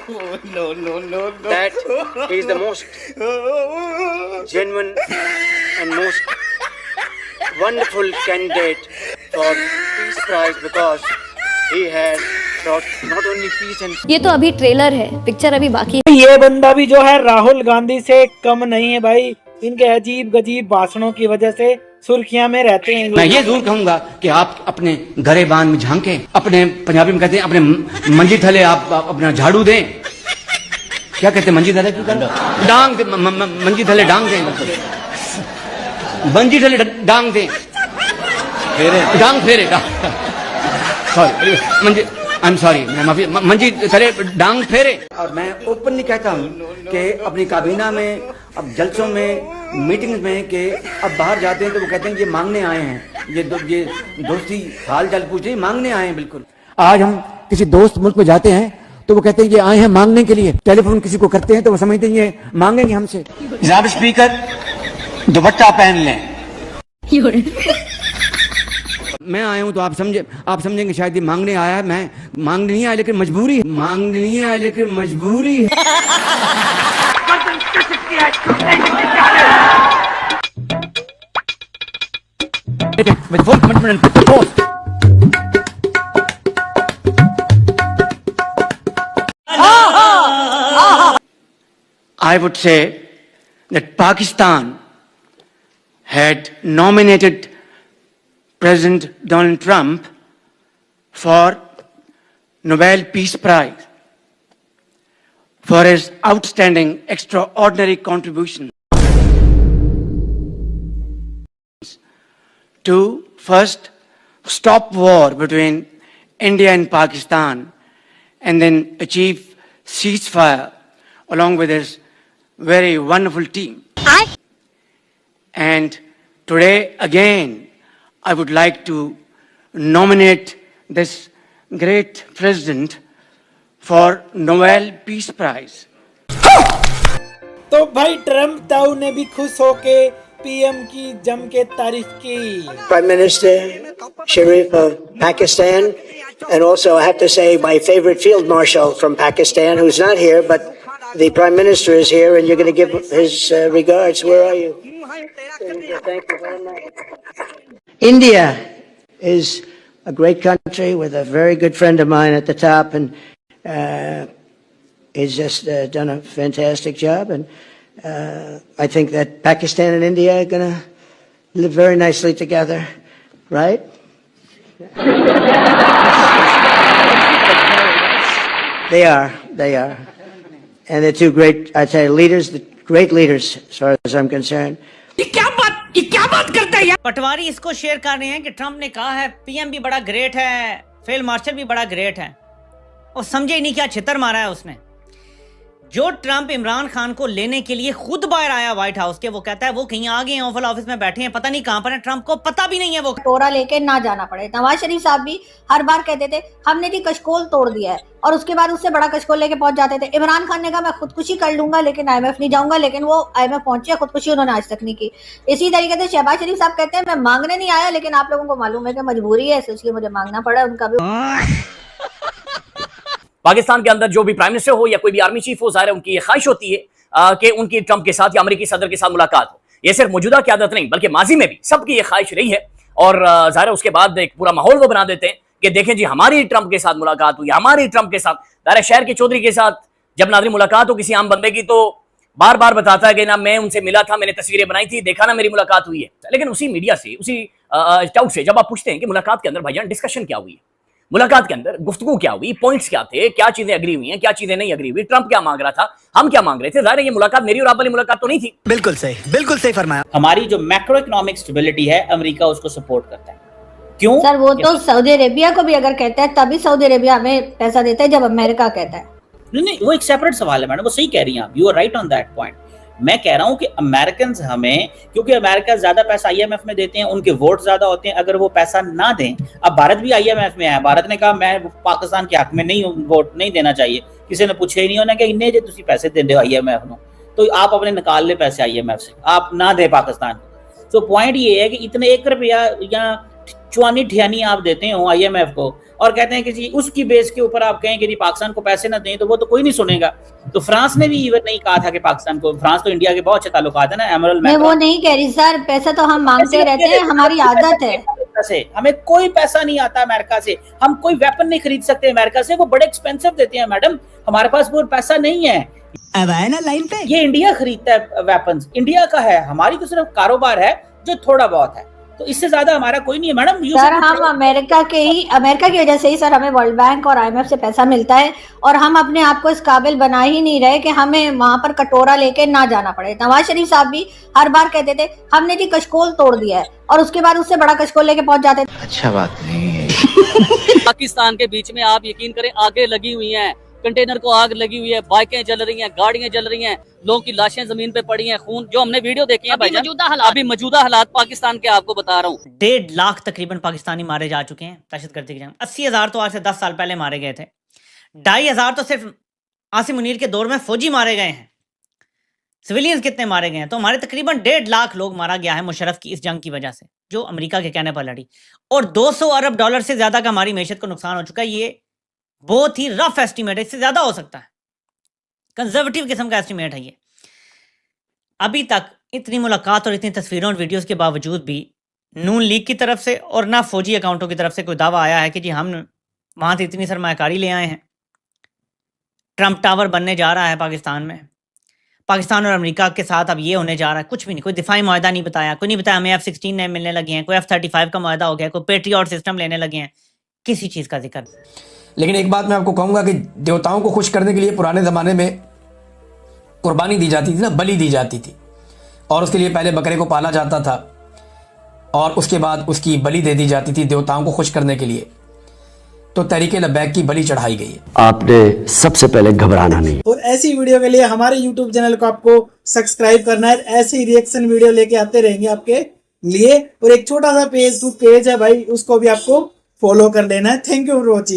No, no, no, no. that he is the most genuine and most wonderful candidate for Peace Prize because he has brought not only peace and ये तो अभी trailer है, picture अभी बाकी है। ये बंदा भी जो है राहुल गांधी से कम नहीं है भाई। इनके अजीब गजीब भाषणों की वजह से सुर्खियां में रहते हैं। मैं ये जरूर कहूंगा कि आप अपने गरेबान में झांके, अपने पंजाबी में कहते हैं अपने मंजी थले आप अपना झाड़ू दें। क्या कहते हैं मंजी थले की डांग दे, मंजी थले डांग दें, मंजी थले डांग दें, डांग फेरे sorry Manji I am sorry माफी, मंजी थले डांग फेरे। और मैं ओपनली कहता हूँ कि अपनी काबीना में, अब जलसों में, मीटिंग्स में, कि अब बाहर जाते हैं तो वो कहते हैं ये मांगने आए हैं, ये दोस्ती हाल चाल पूछे, मांगने आए हैं। बिल्कुल आज हम किसी दोस्त मुल्क में जाते हैं तो वो कहते हैं ये आए हैं मांगने के लिए। टेलीफोन किसी को करते हैं तो वो समझते हैं ये मांगेंगे हमसे। जनाब स्पीकर दुपट्टा पहन लें। मैं आया हूं तो आप समझेंगे शायद ये मांगने आया है। मैं मांगने नहीं आया लेकिन मजबूरी है, मांगने नहीं आया लेकिन मजबूरी है। With full commitment and purpose. I would say that Pakistan had nominated President Donald Trump for Nobel Peace Prize for his outstanding, extraordinary contribution to first stop war between India and Pakistan and then achieve ceasefire along with his very wonderful team. And today again I would like to nominate this great president for Nobel Peace Prize. तो भाई Trump ताऊ ने भी खुश होके PM की जम के तारीफ की। Prime Minister Sharif of Pakistan, and also I have to say my favorite field marshal from Pakistan, who's not here, but the Prime Minister is here, and you're going to give his regards. Where are you? Thank you very much. India is a great country with a very good friend of mine at the top, and he's just done a fantastic job, and I think that Pakistan and India are going to live very nicely together, right? They are. And they're two great, I tell you, leaders, great leaders as far as I'm concerned. ये क्या बात करता है? पटवारी इसको share कर रहे हैं कि ट्रम्प ने कहा है पीएम भी बड़ा ग्रेट है, फील्ड मार्शल भी बड़ा ग्रेट है, और समझे ही नहीं क्या छितर मारा है उसने। जो ट्रम्प इमरान खान को लेने के लिए खुद बाहर आया व्हाइट हाउस के, वो कहता है वो कहीं आ गए हैं, ओवल ऑफिस में बैठे हैं, पता नहीं कहां पर है, ट्रम्प को पता भी नहीं है वो टोरा लेके ना जाना पड़े। नवाज शरीफ साहब भी हर बार कहते थे हमने जी कशकोल तोड़ दिया है, और उसके बाद उससे बड़ा कशकोल लेके पहुंच जाते थे। इमरान खान ने कहा मैं खुदकुशी कर लूंगा लेकिन IMF नहीं जाऊंगा, लेकिन वो IMF पहुंचे, खुदकुशी उन्होंने आज तक नहीं की। इसी तरीके से शहबाज शरीफ साहब कहते हैं मैं मांगने नहीं आया, लेकिन आप लोगों को मालूम है कि मजबूरी है, इसलिए मुझे मांगना पड़ा। उनका भी पाकिस्तान के अंदर जो भी प्राइम मिनिस्टर हो या कोई भी आर्मी चीफ हो, जाहिर है उनकी ये ख्वाहिश होती है कि उनकी ट्रंप के साथ या अमेरिकी सदर के साथ मुलाकात हो। ये सिर्फ मौजूदा क़यादत नहीं बल्कि माजी में भी सबकी ये ख्वाहिश रही है, और जाहिर है उसके बाद एक पूरा माहौल वो बना देते हैं कि देखें जी हमारी ट्रंप के साथ मुलाकात हुई, हमारी ट्रंप के साथ। जाहिर है शहर के चौधरी के साथ जब नाज़रीन मुलाकात हो किसी आम बंदे की, तो बार बार बताता है कि ना मैं उनसे मिला था, मैंने तस्वीरें बनाई थी, देखा ना मेरी मुलाकात हुई है। लेकिन उसी मीडिया से, उसी टाउट से जब आप पूछते हैं कि मुलाकात के अंदर भाईजान डिस्कशन क्या हुई है, मुलाकात के अंदर गुफ्तगू क्या हुई, पॉइंट्स क्या थे, क्या चीजें अग्री हुई हैं, क्या चीजें नहीं अग्री हुई, ट्रंप क्या मांग रहा था, हम क्या मांग रहे थे, जाहिर है ये मुलाकात मेरी और आप वाली मुलाकात तो नहीं थी। बिल्कुल सही फरमाया। हमारी जो मैक्रो इकोनॉमिक स्टेबिलिटी है, अमेरिका उसको सपोर्ट करता है। क्यों सर? वो तो सऊदी अरेबिया को भी अगर कहता है तभी सऊदी अरेबिया हमें पैसा देता है जब अमेरिका कहता है। नहीं, वो एक सेपरेट सवाल है मैडम, वो सही कह रही हैं आप, you are right on that point. मैं कह रहा हूं कि अमेरिकन हमें, क्योंकि अमेरिका ज्यादा पैसा IMF में देते हैं, उनके वोट ज्यादा होते हैं, अगर वो पैसा ना दें, अब भारत भी IMF में है, भारत ने कहा मैं पाकिस्तान के हक में नहीं, वोट नहीं देना चाहिए, किसी ने पूछे ही नहीं, उन्होंने कहा इन्ने जो तुम पैसे देंगे IMF को, तो आप अपने निकाल ले पैसे IMF से, आप ना दे पाकिस्तान को। तो पॉइंट ये है कि इतने 1 रुपया या चुआनी ठियानी आप देते हो IMF को, और कहते हैं कि जी उसकी बेस के ऊपर आप कहें कि जी पाकिस्तान को पैसे ना दें, तो वो तो कोई नहीं सुनेगा। तो फ्रांस ने भी इवन नहीं कहा था कि पाकिस्तान को, फ्रांस तो इंडिया के बहुत अच्छे ताल्लुकात है ना, एमरल मैं वो नहीं कह रही सर, पैसा तो हम मांगते रहते हैं, हमारी आदत है। से हमें कोई पैसा नहीं आता अमेरिका से, हम कोई वेपन नहीं खरीद सकते अमेरिका से, वो बड़े एक्सपेंसिव देते हैं मैडम, हमारे पास वो पैसा नहीं है। अब आए ना लाइन पे, ये इंडिया खरीदता है वेपन्स, इंडिया का है, हमारी तो सिर्फ कारोबार है जो थोड़ा बहुत है, तो इससे ज्यादा हमारा कोई नहीं है मैडम। सर हम अमेरिका की वजह से ही सर हमें वर्ल्ड बैंक और IMF से पैसा मिलता है, और हम अपने आप को इस काबिल बना ही नहीं रहे कि हमें वहां पर कटोरा लेके ना जाना पड़े। नवाज शरीफ साहब भी हर बार कहते थे हमने जी कशकोल तोड़ दिया है, और उसके बाद उससे बड़ा कशकोल लेके पहुंच जाते थे। अच्छा बात नहीं है। पाकिस्तान के बीच में आप यकीन करें आगे लगी हुई हैं, कंटेनर को आग लगी हुई है, बाइकें जल रही हैं, गाड़ियां जल रही हैं, लोगों की लाशें जमीन पे पड़ी हैं, खून, जो हमने वीडियो देखी है भाईजान, अभी मौजूदा हालात पाकिस्तान के आपको बता रहा हूँ। 1.5 लाख तकरीबन पाकिस्तानी मारे जा चुके हैं दहशतगर्दी की जंग। 80,000 तो आज से 10 साल पहले मारे गए थे, 2,500 तो सिर्फ आसिम मुनीर के दौर में फौजी मारे गए हैं। सिविलियंस कितने मारे गए हैं? तो हमारे तकरीबन 1.5 लाख लोग मारा गया है मुशर्रफ की इस जंग की वजह से, जो अमेरिका के कहने पर लड़ी, और 200 अरब डॉलर से ज्यादा का हमारी मैशत को नुकसान हो चुका है। ये बहुत ही रफ एस्टीमेट है, इससे ज्यादा हो सकता है, कंजर्वेटिव किस्म का एस्टीमेट है ये। अभी तक इतनी मुलाकात और इतनी तस्वीरों और वीडियोस के बावजूद भी नून लीग की तरफ से और ना फौजी अकाउंटों की तरफ से कोई दावा आया है कि जी हम वहां से इतनी सरमायाकारी ले आए हैं, ट्रंप टावर बनने जा रहा है पाकिस्तान में, पाकिस्तान और अमेरिका के साथ अब ये होने जा रहा है। कुछ भी नहीं, कोई दिफाई मुआहदा नहीं बताया, कोई नहीं बताया हमें F-16 नए मिलने लगे हैं, कोई F-35 का मुआहदा हो गया, कोई पेट्रियट सिस्टम लेने लगे हैं, किसी चीज़ का जिक्र। लेकिन एक बात मैं आपको कहूंगा कि देवताओं को खुश करने के लिए पुराने ज़माने में कुर्बानी दी जाती थी ना, बलि दी जाती थी, और उसके लिए पहले बकरे को पाला जाता था और उसके बाद उसकी बलि दे दी जाती थी देवताओं को खुश करने के लिए। तो तहरीके लब्बैक की बलि चढ़ाई गई है। आपने सबसे पहले घबराना नहीं। और ऐसी वीडियो के लिए हमारे YouTube चैनल को आपको सब्सक्राइब करना है, ऐसी रिएक्शन वीडियो लेके आते रहेंगे आपके लिए। और एक छोटा सा फेसबुक पेज है भाई, उसको भी आपको फॉलो कर लेना है। Thank you for watching.